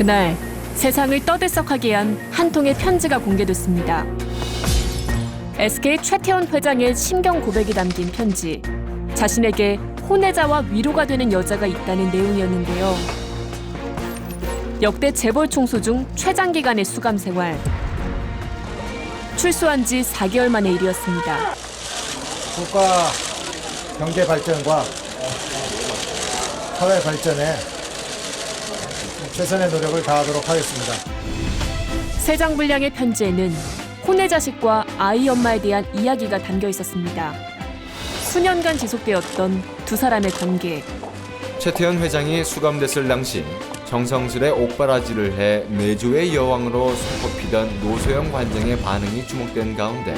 그날 세상을 떠들썩하게 한 한 통의 편지가 공개됐습니다. SK 최태원 회장의 신경 고백이 담긴 편지. 자신에게 혼외자와 위로가 되는 여자가 있다는 내용이었는데요. 역대 재벌 총수 중 최장기간의 수감 생활. 출소한 지 4개월 만의 일이었습니다. 국가 경제 발전과 사회 발전에 최선의 노력을 다하도록 하겠습니다. 세 장 분량의 편지에는 혼외 자식과 아이 엄마에 대한 이야기가 담겨 있었습니다. 수년간 지속되었던 두 사람의 관계. 최태원 회장이 수감됐을 당시 정성스레 옥바라지를 해 내조의 여왕으로 손꼽히던 노소영 관장의 반응이 주목된 가운데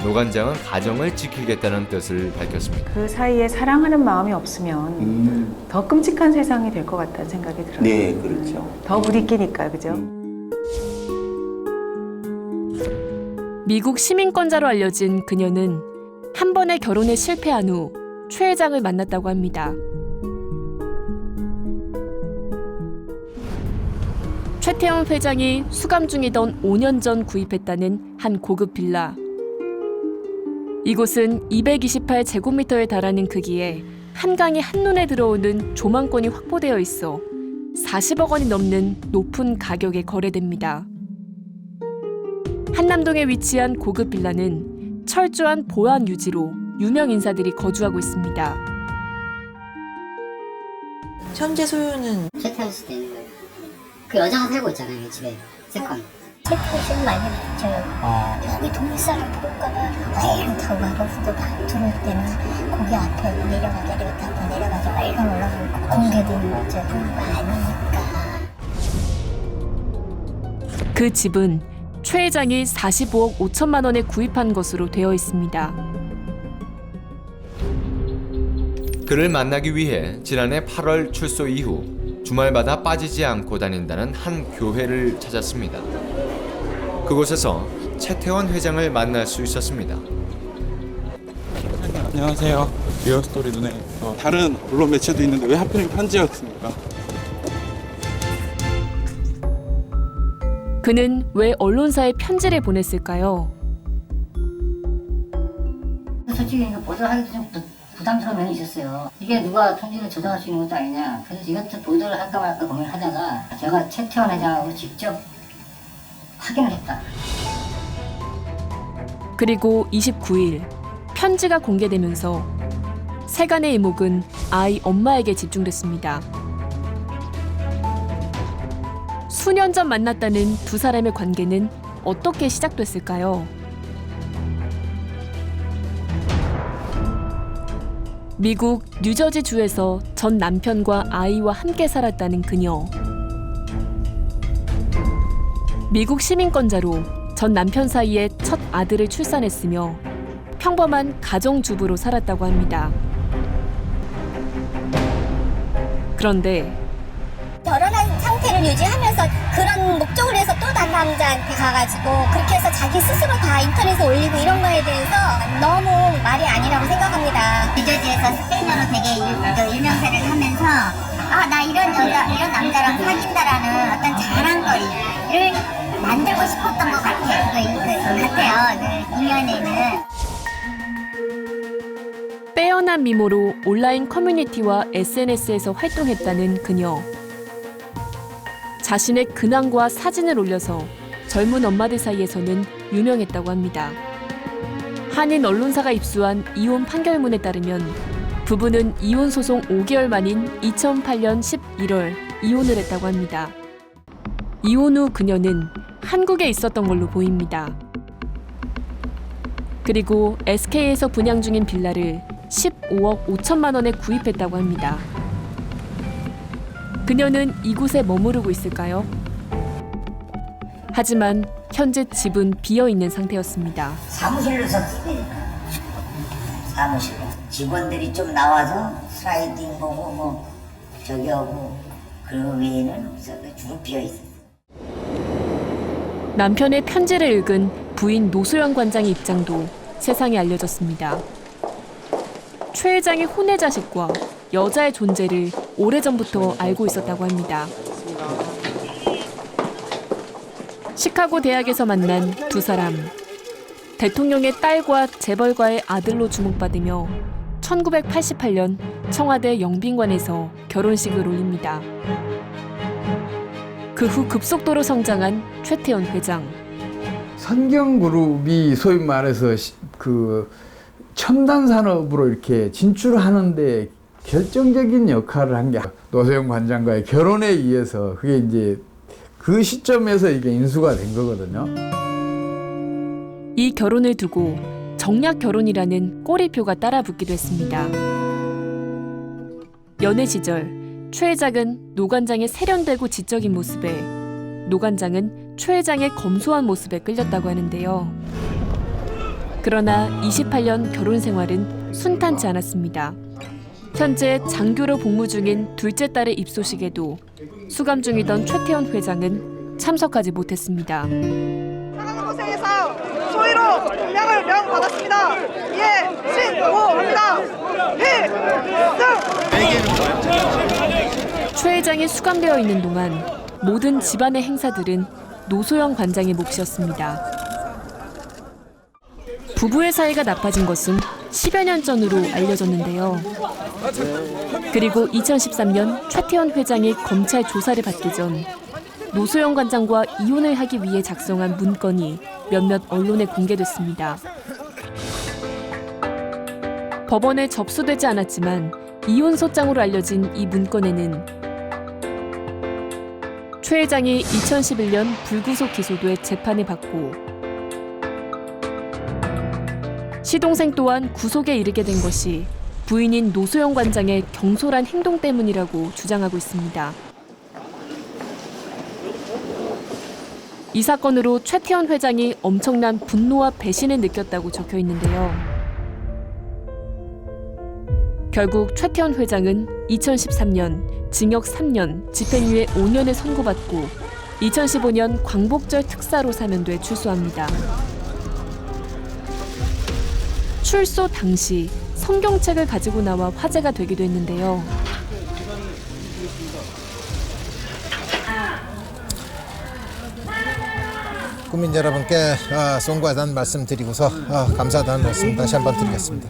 노 관장은 가정을 지키겠다는 뜻을 밝혔습니다. 그 사이에 사랑하는 마음이 없으면 더 끔찍한 세상이 될 것 같다는 생각이 들어요. 네, 그렇죠. 더 부딪히니까, 그죠? 미국 시민권자로 알려진 그녀는 한 번의 결혼에 실패한 후 최 회장을 만났다고 합니다. 최태원 회장이 수감 중이던 5년 전 구입했다는 한 고급 빌라. 이곳은 228제곱미터에 달하는 크기에 한강이 한눈에 들어오는 조망권이 확보되어 있어 40억 원이 넘는 높은 가격에 거래됩니다. 한남동에 위치한 고급 빌라는 철저한 보안 유지로 유명 인사들이 거주하고 있습니다. 현재 소유는 최태원 씨도 있는 거예요. 그 여자가 살고 있잖아요, 집에. 세컨. 최태원 씨는 많이 붙여요. 여기 동네 사람 볼까봐 와이랑 타고 가로수도 다 들어올 때는 거기 앞에 내려가자 와이랑 올라가고 공개된 저도 많으니까. 그 집은 최 회장이 45억 5천만 원에 구입한 것으로 되어 있습니다. 그를 만나기 위해 지난해 8월 출소 이후 주말마다 빠지지 않고 다닌다는 한 교회를 찾았습니다. 그곳에서 최태원 회장을 만날 수 있었습니다. 안녕하세요. 리얼스토리 눈에 다른 언론 매체도 있는데 왜 하필이면 편지였습니까? 그는 왜 언론사에 편지를 보냈을까요? 솔직히 보도를 하기도 좀 부담스러운 면이 있었어요. 이게 누가 통지를 조정할 수 있는 것도 아니냐. 그래서 이것도 보도를 할까 말까 고민을 하다가 제가 최태원 회장하고 직접 확인을 했다. 그리고 29일 편지가 공개되면서 세간의 이목은 아이 엄마에게 집중됐습니다. 수년 전 만났다는 두 사람의 관계는 어떻게 시작됐을까요? 미국 뉴저지주에서 전 남편과 아이와 함께 살았다는 그녀. 미국 시민권자로 전 남편 사이에 첫 아들을 출산했으며 평범한 가정주부로 살았다고 합니다. 그런데 결혼한 상태를 유지하면서 그런 목적을 해서 또 다른 남자한테 가가지고 그렇게 해서 자기 스스로 다 인터넷에 올리고 이런 거에 대해서 너무 말이 아니라고 생각합니다. 뉴저지에서 스페인어로 되게 유명세를 하면서 나 이런 남자랑 사귄다라는 어떤 자랑거리를 만들고 싶었던 것 같아요. 이면에는. 빼어난 미모로 온라인 커뮤니티와 SNS에서 활동했다는 그녀. 자신의 근황과 사진을 올려서 젊은 엄마들 사이에서는 유명했다고 합니다. 한인 언론사가 입수한 이혼 판결문에 따르면 부부는 이혼 소송 5개월 만인 2008년 11월 이혼을 했다고 합니다. 이혼 후 그녀는 한국에 있었던 걸로 보입니다. 그리고 SK에서 분양 중인 빌라를 15억 5천만 원에 구입했다고 합니다. 그녀는 이곳에 머무르고 있을까요? 하지만 현재 집은 비어있는 상태였습니다. 사무실로 썼습니다. 사무실로. 직원들이 좀 나와서 슬라이딩 보고 저기 하고 그 외에는 없어요. 주로 비어있어요. 남편의 편지를 읽은 부인 노소영 관장의 입장도 세상에 알려졌습니다. 최 회장의 혼외 자식과 여자의 존재를 오래전부터 알고 있었다고 합니다. 시카고 대학에서 만난 두 사람. 대통령의 딸과 재벌가의 아들로 주목받으며 1988년 청와대 영빈관에서 결혼식을 올립니다. 그 후 급속도로 성장한 최태원 회장. 선경그룹이 소위 말해서 그 첨단 산업으로 이렇게 진출하는데 결정적인 역할을 한 게 노소영 관장과의 결혼에 의해서 그게 이제 그 시점에서 이게 인수가 된 거거든요. 이 결혼을 두고 정략 결혼이라는 꼬리표가 따라붙기도 했습니다. 연애 시절 최 회장은 노 관장의 세련되고 지적인 모습에 노 관장은 최 회장의 검소한 모습에 끌렸다고 하는데요. 그러나 28년 결혼 생활은 순탄치 않았습니다. 현재 장교로 복무 중인 둘째 딸의 입소식에도 수감 중이던 최태원 회장은 참석하지 못했습니다. 사랑하는 곳에서 소위로 동명을 명받았습니다. 예, 신고합니다. 최 회장이 수감되어 있는 동안 모든 집안의 행사들은 노소영 관장의 몫이었습니다. 부부의 사이가 나빠진 것은 10여 년 전으로 알려졌는데요. 그리고 2013년 최태원 회장이 검찰 조사를 받기 전 노소영 관장과 이혼을 하기 위해 작성한 문건이 몇몇 언론에 공개됐습니다. 법원에 접수되지 않았지만 이혼소장으로 알려진 이 문건에는 최 회장이 2011년 불구속 기소돼 재판을 받고 시동생 또한 구속에 이르게 된 것이 부인인 노소영 관장의 경솔한 행동 때문이라고 주장하고 있습니다. 이 사건으로 최태원 회장이 엄청난 분노와 배신을 느꼈다고 적혀 있는데요. 결국 최태원 회장은 2013년 징역 3년, 집행유예 5년을 선고받고 2015년 광복절 특사로 사면돼 출소합니다. 출소 당시 성경책을 가지고 나와 화제가 되기도 했는데요. 국민 여러분께 송구하다는 말씀 드리고서 감사하다는 말씀 다시 한번 드리겠습니다.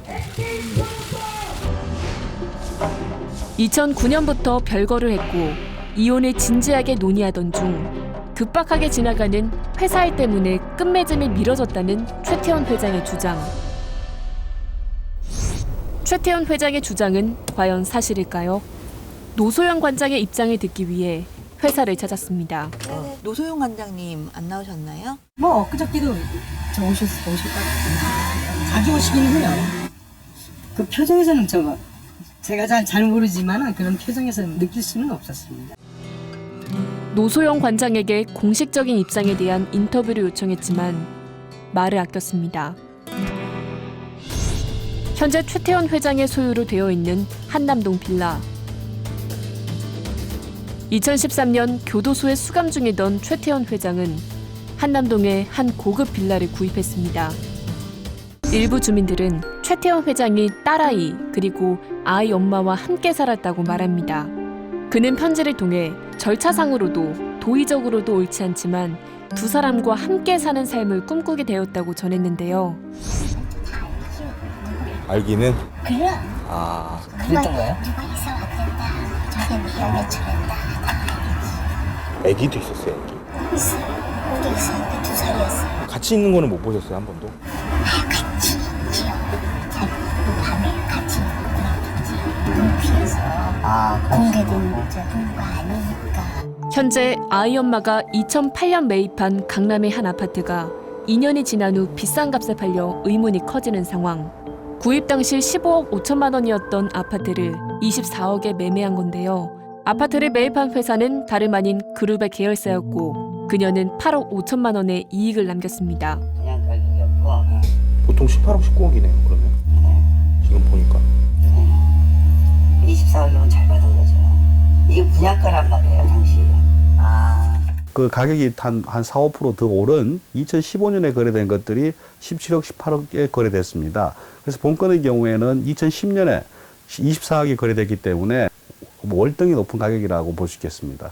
2009년부터 별거를 했고 이혼을 진지하게 논의하던 중 급박하게 지나가는 회사 일 때문에 끝맺음이 미뤄졌다는 최태원 회장의 주장. 최태원 회장의 주장은 과연 사실일까요? 노소영 관장의 입장을 듣기 위해 회사를 찾았습니다. 노소영 관장님 안 나오셨나요? 뭐 엊그저께도 저 오실까 자주 오시긴요. 그 표정에서는 제가 잘 모르지만 그런 표정에서 느낄 수는 없었습니다. 노소영 관장에게 공식적인 입장에 대한 인터뷰를 요청했지만 말을 아꼈습니다. 현재 최태원 회장의 소유로 되어 있는 한남동 빌라. 2013년 교도소에 수감 중이던 최태원 회장은 한남동의 한 고급 빌라를 구입했습니다. 일부 주민들은 최태원 회장이 딸아이 그리고 아이 엄마와 함께 살았다고 말합니다. 그는 편지를 통해 절차상으로도 도의적으로도 옳지 않지만 두 사람과 함께 사는 삶을 꿈꾸게 되었다고 전했는데요. 알기는? 그래. 그랬던 거예요? 누가 이사 왔단다. 자기 미역에 차렸다. 아기도 있었어요, 아기. 있어. 우리 있었는데 2살이었어. 같이 있는 거는 못 보셨어요, 한 번도? 같이 있지요. 밤에 같이 눈 피해서 공개된 부부가 아니니까. 현재 아이 엄마가 2008년 매입한 강남의 한 아파트가 2년이 지난 후 비싼 값에 팔려 의문이 커지는 상황. 구입 당시 15억 5천만 원이었던 아파트를 24억에 매매한 건데요. 아파트를 매입한 회사는 다름 아닌 그룹의 계열사였고 그녀는 8억 5천만 원의 이익을 남겼습니다. 그냥 가격이었고 보통 18억, 19억이네요, 그러면. 지금 보니까. 24억이면 잘 받은 거죠. 이게 분양가란 말이에요, 당시. 그 가격이 한 4, 5% 더 오른 2015년에 거래된 것들이 17억, 18억에 거래됐습니다. 그래서 본건의 경우에는 2010년에 24억이 거래됐기 때문에 월등히 높은 가격이라고 볼 수 있겠습니다.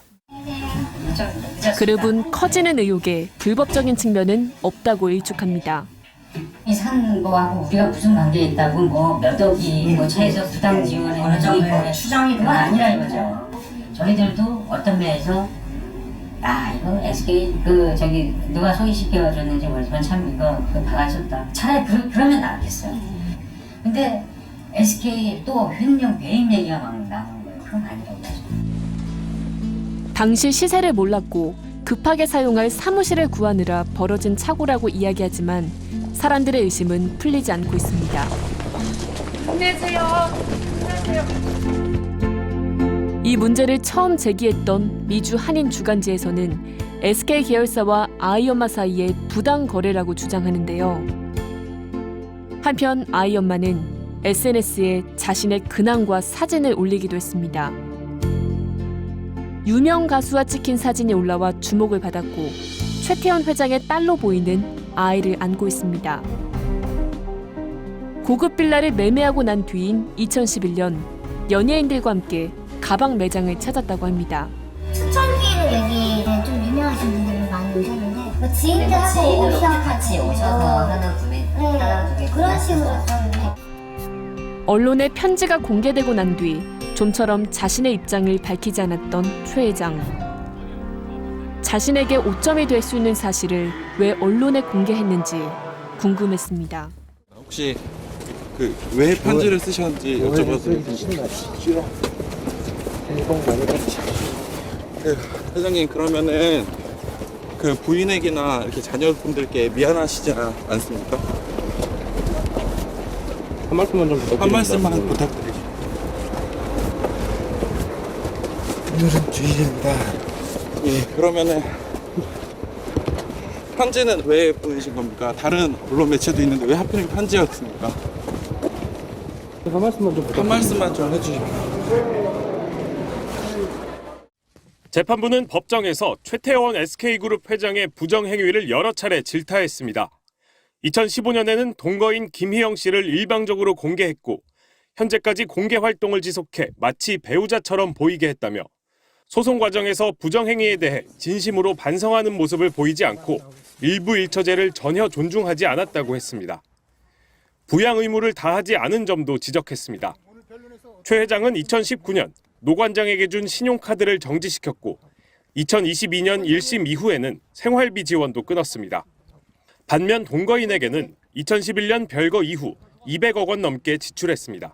그룹은 커지는 의혹에 불법적인 측면은 없다고 일축합니다. 이 산 거하고 우리가 무슨 관계에 있다고 뭐 몇 억이 뭐 차에서 부당 지원에 어느 정도 추정이 그건 아니라 이거죠. 저희들도 어떤 면에서 이거 SK 누가 소개시켜줬는지 모르지만 참 이거 박아쳤다. 차라리 그러면 나았겠어요. 근데 SK 또 횡령 배임 얘기가 막 나오는 거예요. 그건 아니라고 하죠. 당시 시세를 몰랐고 급하게 사용할 사무실을 구하느라 벌어진 착오라고 이야기하지만 사람들의 의심은 풀리지 않고 있습니다. 안녕하세요. 이 문제를 처음 제기했던 미주 한인 주간지에서는 SK 계열사와 아이엄마 사이의 부당 거래라고 주장하는데요. 한편 아이엄마는 SNS에 자신의 근황과 사진을 올리기도 했습니다. 유명 가수와 찍힌 사진이 올라와 주목을 받았고 최태원 회장의 딸로 보이는 아이를 안고 있습니다. 고급 빌라를 매매하고 난 뒤인 2011년 연예인들과 함께 가방 매장을 찾았다고 합니다. 초창기에는 여기는 좀 유명하신 분들이 많이 오셨는데 뭐 지인들하고 오셔서 하나 구매 그런 식으로 썼는데 언론에 편지가 공개되고 난 뒤 좀처럼 자신의 입장을 밝히지 않았던 최 회장. 자신에게 오점이 될 수 있는 사실을 왜 언론에 공개했는지 궁금했습니다. 혹시 왜 편지를 쓰셨는지 여쭤봐도 될까요? 회장님 그러면은 부인에게나 이렇게 자녀분들께 미안하시지 않습니까? 한 말씀만 좀 부탁드립니다. 한 말씀만 부탁드립니다. 오늘은 주일입니다. 예, 그러면은 편지는 왜 보내신 겁니까? 다른 언론 매체도 있는데 왜 하필이면 편지였습니까? 한 말씀만 좀 한 말씀만 좀 해주시면. 재판부는 법정에서 최태원 SK그룹 회장의 부정행위를 여러 차례 질타했습니다. 2015년에는 동거인 김희영 씨를 일방적으로 공개했고 현재까지 공개 활동을 지속해 마치 배우자처럼 보이게 했다며 소송 과정에서 부정행위에 대해 진심으로 반성하는 모습을 보이지 않고 일부 일처제를 전혀 존중하지 않았다고 했습니다. 부양 의무를 다하지 않은 점도 지적했습니다. 최 회장은 2019년 노 관장에게 준 신용카드를 정지시켰고 2022년 1심 이후에는 생활비 지원도 끊었습니다. 반면 동거인에게는 2011년 별거 이후 200억 원 넘게 지출했습니다.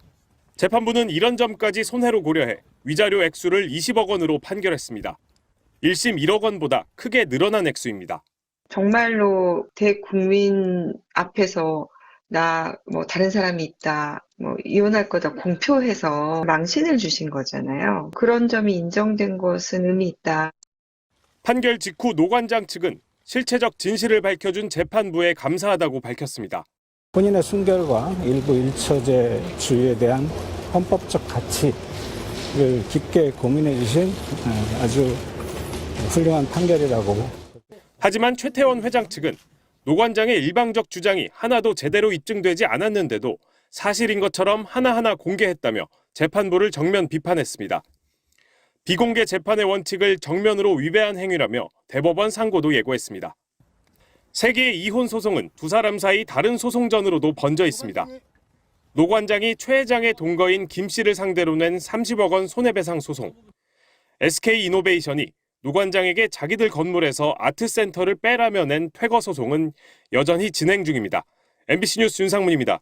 재판부는 이런 점까지 손해로 고려해 위자료 액수를 20억 원으로 판결했습니다. 1심 1억 원보다 크게 늘어난 액수입니다. 정말로 대국민 앞에서 나 다른 사람이 있다, 이혼할 거다 공표해서 망신을 주신 거잖아요. 그런 점이 인정된 것은 의미 있다. 판결 직후 노 관장 측은 실체적 진실을 밝혀준 재판부에 감사하다고 밝혔습니다. 본인의 순결과 일부 일처제주의에 대한 헌법적 가치를 깊게 고민해 주신 아주 훌륭한 판결이라고. 하지만 최태원 회장 측은 노 관장의 일방적 주장이 하나도 제대로 입증되지 않았는데도 사실인 것처럼 하나하나 공개했다며 재판부를 정면 비판했습니다. 비공개 재판의 원칙을 정면으로 위배한 행위라며 대법원 상고도 예고했습니다. 세 개의 이혼 소송은 두 사람 사이 다른 소송전으로도 번져 있습니다. 노 관장이 최 회장의 동거인 김 씨를 상대로 낸 30억 원 손해배상 소송, SK이노베이션이 노 관장에게 자기들 건물에서 아트센터를 빼라며 낸 퇴거 소송은 여전히 진행 중입니다. MBC 뉴스 윤상문입니다.